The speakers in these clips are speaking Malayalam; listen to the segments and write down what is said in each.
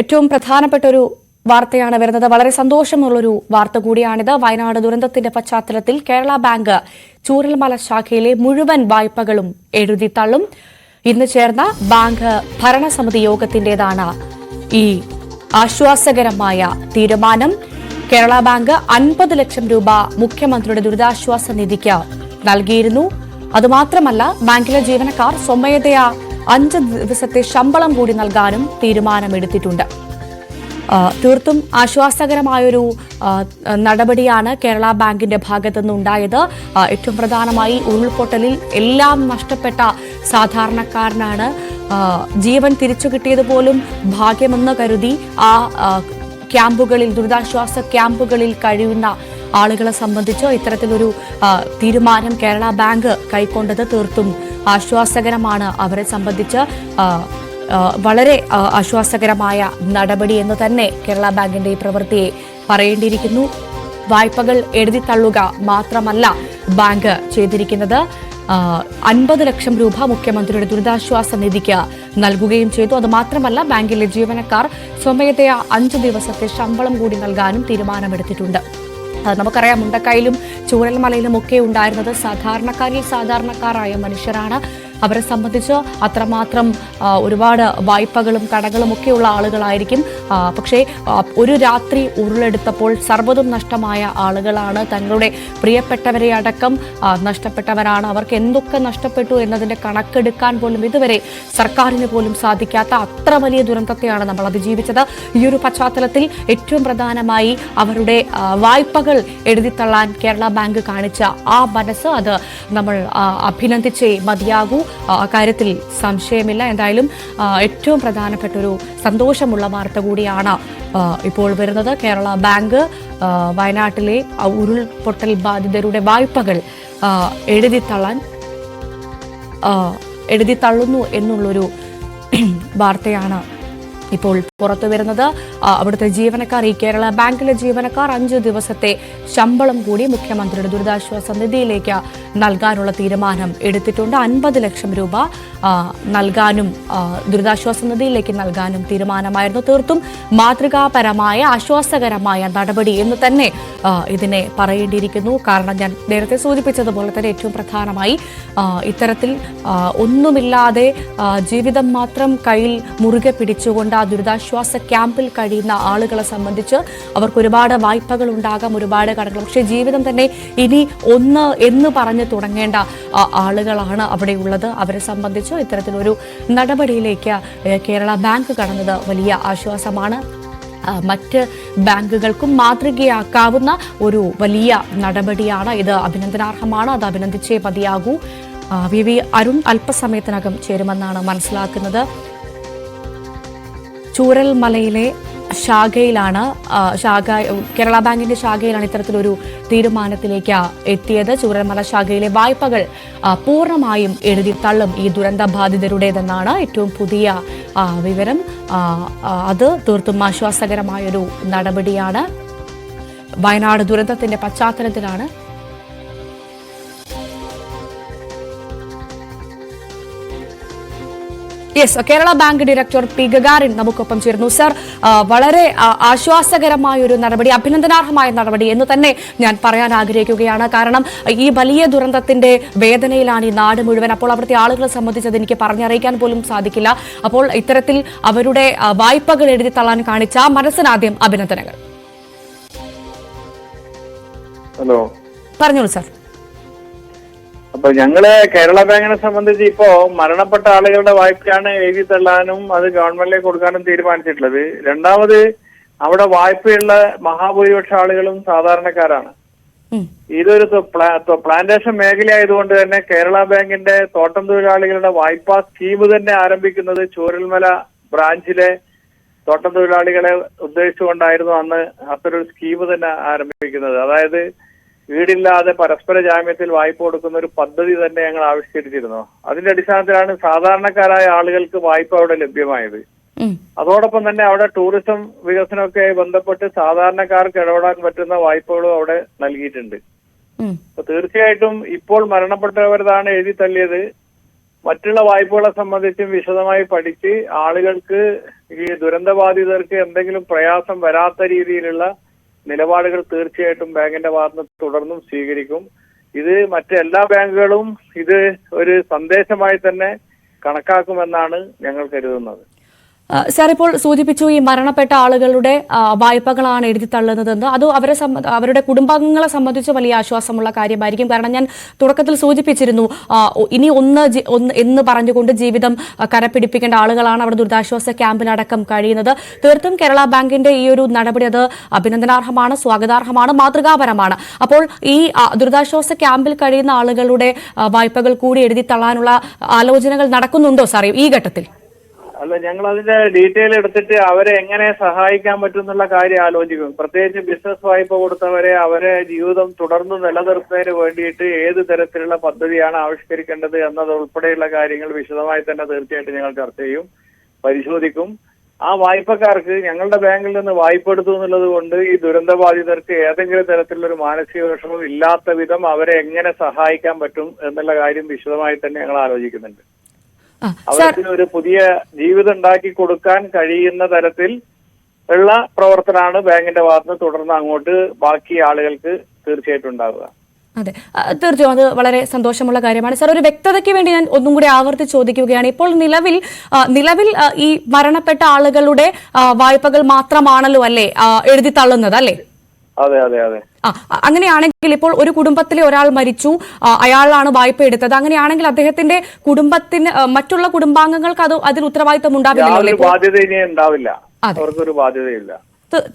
ഏറ്റവും പ്രധാനപ്പെട്ട ഒരു വാർത്തയാണ് വരുന്നത്. വളരെ സന്തോഷമുള്ളൊരു വാർത്ത കൂടിയാണിത്. വയനാട് ദുരന്തത്തിന്റെ പശ്ചാത്തലത്തിൽ കേരള ബാങ്ക് ചൂരൽമല ശാഖയിലെ മുഴുവൻ വായ്പകളും എഴുതിത്തള്ളും. ഇന്ന് ചേർന്ന ബാങ്ക് ഭരണസമിതി യോഗത്തിന്റേതാണ് ഈ ആശ്വാസകരമായ തീരുമാനം. കേരള ബാങ്ക് 50 ലക്ഷം രൂപ മുഖ്യമന്ത്രിയുടെ ദുരിതാശ്വാസ നിധിക്ക് നൽകിയിരുന്നു. അതുമാത്രമല്ല, ബാങ്കിലെ ജീവനക്കാർ സ്വമേധയാ 5 ദിവസത്തെ ശമ്പളം കൂടി നൽകാനും തീരുമാനമെടുത്തിട്ടുണ്ട്. തീർത്തും ആശ്വാസകരമായൊരു നടപടിയാണ് കേരള ബാങ്കിന്റെ ഭാഗത്തുനിന്നുണ്ടായത്. ഏറ്റവും പ്രധാനമായി ഉരുൾപൊട്ടലിൽ എല്ലാം നഷ്ടപ്പെട്ട സാധാരണക്കാരനാണ്. ജീവൻ തിരിച്ചു കിട്ടിയതുപോലും ഭാഗ്യമെന്ന് കരുതി ആ ക്യാമ്പുകളിൽ, ദുരിതാശ്വാസ ക്യാമ്പുകളിൽ കഴിയുന്ന ആളുകളെ സംബന്ധിച്ച് ഇത്തരത്തിലൊരു തീരുമാനം കേരള ബാങ്ക് കൈക്കൊണ്ടത് തീർത്തും ആശ്വാസകരമാണ്. അവരെ സംബന്ധിച്ച് വളരെ ആശ്വാസകരമായ നടപടി എന്ന് തന്നെ കേരള ബാങ്കിന്റെ ഈ പ്രവൃത്തിയെ പറയേണ്ടിയിരിക്കുന്നു. വായ്പകൾ എഴുതിത്തള്ളുക മാത്രമല്ല ബാങ്ക് ചെയ്തിരിക്കുന്നത്, 50 ലക്ഷം രൂപ മുഖ്യമന്ത്രിയുടെ ദുരിതാശ്വാസ നിധിക്ക് നൽകുകയും ചെയ്തു. അതുമാത്രമല്ല, ബാങ്കിലെ ജീവനക്കാർ സ്വമേധയാ 5 ദിവസത്തെ ശമ്പളം കൂടി നൽകാനും തീരുമാനമെടുത്തിട്ടുണ്ട്. നമുക്കറിയാം, മുണ്ടക്കൈയിലും ചൂരൽമലയിലും ഒക്കെ ഉണ്ടായിരുന്നത് സാധാരണക്കാരായ മനുഷ്യരാണ്. അവരെ സംബന്ധിച്ച് അത്രമാത്രം ഒരുപാട് വായ്പകളും കടങ്ങളും ഒക്കെയുള്ള ആളുകളായിരിക്കും. പക്ഷേ ഒരു രാത്രി ഉരുളെടുത്തപ്പോൾ സർവ്വതും നഷ്ടമായ ആളുകളാണ്. തങ്ങളുടെ പ്രിയപ്പെട്ടവരെ അടക്കം നഷ്ടപ്പെട്ടവരാണ്. അവർക്ക് എന്തൊക്കെ നഷ്ടപ്പെട്ടു എന്നതിന്റെ കണക്കെടുക്കാൻ പോലും ഇതുവരെ സർക്കാരിന് പോലും സാധിക്കാത്ത അത്ര വലിയ ദുരന്തത്തെയാണ് നമ്മൾ അതിജീവിച്ചത്. ഈ ഒരു പശ്ചാത്തലത്തിൽ ഏറ്റവും പ്രധാനമായി അവരുടെ വായ്പകൾ എഴുതിത്തള്ളാൻ കേരള ബാങ്ക് കാണിച്ച ആ മനസ്സ്, അത് നമ്മൾ അഭിനന്ദിച്ചേ മതിയാകൂ. അക്കാര്യത്തിൽ സംശയമില്ല. എന്തായാലും ഏറ്റവും പ്രധാനപ്പെട്ട ഒരു സന്തോഷമുള്ള വാർത്ത കൂടിയാണ് ഇപ്പോൾ വരുന്നത്. കേരള ബാങ്ക് വയനാട്ടിലെ ഉരുൾപൊട്ടൽ ബാധിതരുടെ വായ്പകൾ എഴുതിത്തള്ളുന്നു എന്നുള്ളൊരു വാർത്തയാണ് ഇപ്പോൾ പുറത്തു വരുന്നത്. അവിടുത്തെ ജീവനക്കാർ, ഈ കേരള ബാങ്കിലെ ജീവനക്കാർ 5 ദിവസത്തെ ശമ്പളം കൂടി മുഖ്യമന്ത്രിയുടെ ദുരിതാശ്വാസ നിധിയിലേക്ക് നൽകാനുള്ള തീരുമാനം എടുത്തിട്ടുണ്ട്. 50 ലക്ഷം രൂപ നൽകാനും ദുരിതാശ്വാസ നിധിയിലേക്ക് നൽകാനും തീരുമാനമായിരുന്നു. തീർത്തും മാതൃകാപരമായ ആശ്വാസകരമായ നടപടി എന്ന് തന്നെ ഇതിനെ പറയേണ്ടിയിരിക്കുന്നു. കാരണം ഞാൻ നേരത്തെ സൂചിപ്പിച്ചതുപോലെ തന്നെ ഏറ്റവും പ്രധാനമായി ഇത്തരത്തിൽ ഒന്നുമില്ലാതെ ജീവിതം മാത്രം കയ്യിൽ മുറുകെ പിടിച്ചുകൊണ്ട് ആ ദുരിതാശ്വാസ ക്യാമ്പിൽ കഴിയുന്ന ആളുകളെ സംബന്ധിച്ച് അവർക്ക് ഒരുപാട് വായ്പകൾ ഉണ്ടാകാം, ഒരുപാട് കടകൾ. പക്ഷേ ജീവിതം തന്നെ ഇനി ഒന്ന് എന്ന് പറഞ്ഞു തുടങ്ങേണ്ട ആളുകളാണ് അവിടെയുള്ളത്. അവരെ സംബന്ധിച്ച് ഇത്തരത്തിലൊരു നടപടിയിലേക്ക് കേരള ബാങ്ക് കടന്നത് വലിയ ആശ്വാസമാണ്. മറ്റ് ബാങ്കുകൾക്കും മാതൃകയാക്കാവുന്ന ഒരു വലിയ നടപടിയാണ് ഇത്. അഭിനന്ദനാർഹമാണ്. അത് അഭിനന്ദിച്ചേ മതിയാകൂ. വി അരുൺ അല്പസമയത്തിനകം ചേരുമെന്നാണ് മനസ്സിലാക്കുന്നത്. ചൂരൽമലയിലെ കേരള ബാങ്കിന്റെ ശാഖയിലാണ് ഇത്തരത്തിലൊരു തീരുമാനത്തിലേക്ക് എത്തിയത്. ചൂരൽമല ശാഖയിലെ വായ്പകൾ പൂർണ്ണമായും എഴുതിത്തള്ളും ഈ ദുരന്ത ബാധിതരുടേതെന്നാണ് ഏറ്റവും പുതിയ വിവരം. അത് തീർത്തും ആശ്വാസകരമായൊരു നടപടിയാണ്. വയനാട് ദുരന്തത്തിന്റെ പശ്ചാത്തലത്തിലാണ് Kerala bank director P Gagarin നമുക്കൊപ്പം ചേർന്നു. സർ, വളരെ ആശ്വാസകരമായ ഒരു നടപടി, അഭിനന്ദനാർഹമായ നടപടി എന്ന് തന്നെ ഞാൻ പറയാൻ ആഗ്രഹിക്കുകയാണ്. കാരണം ഈ വലിയ ദുരന്തത്തിന്റെ വേദനയിലാണ് ഈ നാട് മുഴുവൻ. അപ്പോൾ അവിടുത്തെ ആളുകളെ സംബന്ധിച്ചത് എനിക്ക് പറഞ്ഞറിയിക്കാൻ പോലും സാധിക്കില്ല. അപ്പോൾ ഇത്തരത്തിൽ അവരുടെ വായ്പകൾ എഴുതി തള്ളാൻ കാണിച്ച മനസ്സിനാദ്യം അഭിനന്ദനങ്ങൾ. ഹലോ, പറഞ്ഞോളൂ സർ. അപ്പൊ ഞങ്ങള് കേരള ബാങ്കിനെ സംബന്ധിച്ച് ഇപ്പോ മരണപ്പെട്ട ആളുകളുടെ വായ്പയാണ് എഴുതി തള്ളാനും അത് ഗവൺമെന്റിലേക്ക് കൊടുക്കാനും തീരുമാനിച്ചിട്ടുള്ളത്. രണ്ടാമത്, അവിടെ വായ്പയുള്ള മഹാഭൂരിപക്ഷ ആളുകളും സാധാരണക്കാരാണ്. ഇതൊരു പ്ലാന്റേഷൻ മേഖലയായതുകൊണ്ട് തന്നെ കേരള ബാങ്കിന്റെ തോട്ടം തൊഴിലാളികളുടെ വായ്പാ സ്കീം തന്നെ ആരംഭിക്കുന്നത് ചൂരൽമല ബ്രാഞ്ചിലെ തോട്ടം തൊഴിലാളികളെ ഉദ്ദേശിച്ചുകൊണ്ടായിരുന്നു അന്ന് അത്തരൊരു സ്കീം തന്നെ ആരംഭിക്കുന്നത്. അതായത് വീടില്ലാതെ പരസ്പര ജാമ്യത്തിൽ വായ്പ കൊടുക്കുന്ന ഒരു പദ്ധതി തന്നെ ഞങ്ങൾ ആവിഷ്കരിച്ചിരുന്നു. അതിന്റെ അടിസ്ഥാനത്തിലാണ് സാധാരണക്കാരായ ആളുകൾക്ക് വായ്പ അവിടെ ലഭ്യമായത്. അതോടൊപ്പം തന്നെ അവിടെ ടൂറിസം വികസനമൊക്കെ ബന്ധപ്പെട്ട് സാധാരണക്കാർക്ക് ഇടപെടാൻ പറ്റുന്ന വായ്പകളും അവിടെ നൽകിയിട്ടുണ്ട്. അപ്പൊ തീർച്ചയായിട്ടും ഇപ്പോൾ മരണപ്പെട്ടവരതാണ് എഴുതി തള്ളിയത്. മറ്റുള്ള വായ്പകളെ സംബന്ധിച്ചും വിശദമായി പഠിച്ച് ആളുകൾക്ക് ഈ ദുരന്തബാധിതർക്ക് എന്തെങ്കിലും പ്രയാസം വരാത്ത രീതിയിലുള്ള നിലപാടുകൾ തീർച്ചയായിട്ടും ബാങ്കിന്റെ ഭാഗത്ത് തുടർന്നും സ്വീകരിക്കും. ഇത് മറ്റെല്ലാ ബാങ്കുകളും ഇത് ഒരു സന്ദേശമായി തന്നെ കണക്കാക്കുമെന്നാണ് ഞങ്ങൾ കരുതുന്നത്. സാർ ഇപ്പോൾ സൂചിപ്പിച്ചു ഈ മരണപ്പെട്ട ആളുകളുടെ വായ്പകളാണ് എഴുതി തള്ളുന്നതെന്ന്. അത് അവരുടെ കുടുംബാംഗങ്ങളെ സംബന്ധിച്ച് വലിയ ആശ്വാസമുള്ള കാര്യമായിരിക്കും. കാരണം ഞാൻ തുടക്കത്തിൽ സൂചിപ്പിച്ചിരുന്നു, ഇനി ഒന്ന് എന്ന് പറഞ്ഞുകൊണ്ട് ജീവിതം കരപിടിപ്പിക്കേണ്ട ആളുകളാണ് അവിടെ ദുരിതാശ്വാസ ക്യാമ്പിലടക്കം കഴിയുന്നത്. തീർത്തും കേരള ബാങ്കിന്റെ ഈ ഒരു നടപടി അത് അഭിനന്ദനാർഹമാണ്, സ്വാഗതാർഹമാണ്, മാതൃകാപരമാണ്. അപ്പോൾ ഈ ദുരിതാശ്വാസ ക്യാമ്പിൽ കഴിയുന്ന ആളുകളുടെ വായ്പകൾ കൂടി എഴുതി തള്ളാനുള്ള ആലോചനകൾ നടക്കുന്നുണ്ടോ സാർ ഈ ഘട്ടത്തിൽ? അല്ല, ഞങ്ങൾ അതിന്റെ ഡീറ്റെയിൽ എടുത്തിട്ട് അവരെ എങ്ങനെ സഹായിക്കാൻ പറ്റും എന്നുള്ള കാര്യം ആലോചിക്കും. പ്രത്യേകിച്ച് ബിസിനസ് വായ്പ കൊടുത്തവരെ അവരെ ജീവിതം തുടർന്ന് നിലനിർത്തുന്നതിന് വേണ്ടിയിട്ട് ഏത് തരത്തിലുള്ള പദ്ധതിയാണ് ആവിഷ്കരിക്കേണ്ടത് എന്നത് ഉൾപ്പെടെയുള്ള കാര്യങ്ങൾ വിശദമായി തന്നെ തീർച്ചയായിട്ടും ഞങ്ങൾ ചർച്ച ചെയ്യും, പരിശോധിക്കും. ആ വായ്പക്കാർക്ക് ഞങ്ങളുടെ ബാങ്കിൽ നിന്ന് വായ്പ എടുത്തു എന്നുള്ളത് കൊണ്ട് ഈ ദുരന്തബാധിതർക്ക് ഏതെങ്കിലും തരത്തിലുള്ള ഒരു മാനസിക വിഷമം ഇല്ലാത്ത വിധം അവരെ എങ്ങനെ സഹായിക്കാൻ പറ്റും എന്നുള്ള കാര്യം വിശദമായി തന്നെ ഞങ്ങൾ ആലോചിക്കുന്നുണ്ട്. അവർക്ക് ഒരു പുതിയ ജീവിതം ഉണ്ടാക്കി കൊടുക്കാൻ കഴിയുന്ന തരത്തിൽ ഉള്ള പ്രവർത്തനമാണ് ബാങ്കിന്റെ ഭാഗത്ത് തുടർന്ന് അങ്ങോട്ട് ബാക്കി ആളുകൾക്ക് തീർച്ചയായിട്ടും ഉണ്ടാവുക. അതെ, തീർച്ചയായും അത് വളരെ സന്തോഷമുള്ള കാര്യമാണ്. സാർ, ഒരു വ്യക്തതയ്ക്ക് വേണ്ടി ഞാൻ ഒന്നും കൂടി ആവർത്തിച്ച് ചോദിക്കുകയാണ്. ഇപ്പോൾ നിലവിൽ ഈ മരണപ്പെട്ട ആളുകളുടെ വായ്പകൾ മാത്രമാണല്ലോ അല്ലേ എഴുതി തള്ളുന്നത് അല്ലേ? അതെ അതെ അതെ. അങ്ങനെയാണെങ്കിൽ ഇപ്പോൾ ഒരു കുടുംബത്തിലെ ഒരാൾ മരിച്ചു, അയാളാണ് വായ്പ എടുത്തത്. അങ്ങനെയാണെങ്കിൽ അദ്ദേഹത്തിന്റെ കുടുംബത്തിന് മറ്റുള്ള കുടുംബാംഗങ്ങൾക്ക് അതിൽ ഉത്തരവാദിത്തം ഉണ്ടാവില്ല, ബാധ്യത ഇനി ഉണ്ടാവില്ല, അവർക്കൊരു ബാധ്യതയില്ല.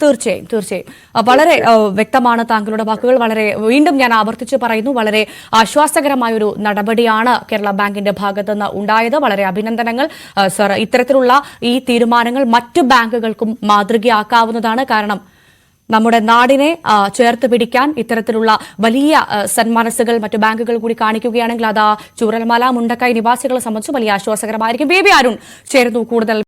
തീർച്ചയായും വളരെ വ്യക്തമാണ് താങ്കളുടെ വാക്കുകൾ. വീണ്ടും ഞാൻ ആവർത്തിച്ച് പറയുന്നു, വളരെ ആശ്വാസകരമായ ഒരു നടപടിയാണ് കേരള ബാങ്കിന്റെ ഭാഗത്തുനിന്ന് ഉണ്ടായത്. വളരെ അഭിനന്ദനങ്ങൾ സർ. ഇത്തരത്തിലുള്ള ഈ തീരുമാനങ്ങൾ മറ്റു ബാങ്കുകൾക്കും മാതൃകയാക്കാവുന്നതാണ്. കാരണം നമ്മുടെ നാടിനെ ചേർത്ത് പിടിക്കാൻ ഇത്തരത്തിലുള്ള വലിയ സന്മനസ്സുകൾ മറ്റു ബാങ്കുകൾ കൂടി കാണിക്കുകയാണെങ്കിൽ അത് ചൂരൽമല, മുണ്ടക്കൈ നിവാസികളെ സംബന്ധിച്ച് വലിയ ആശ്വാസകരമായിരിക്കും. ബേബി അരുൺ ചേരുന്നു കൂടുതൽ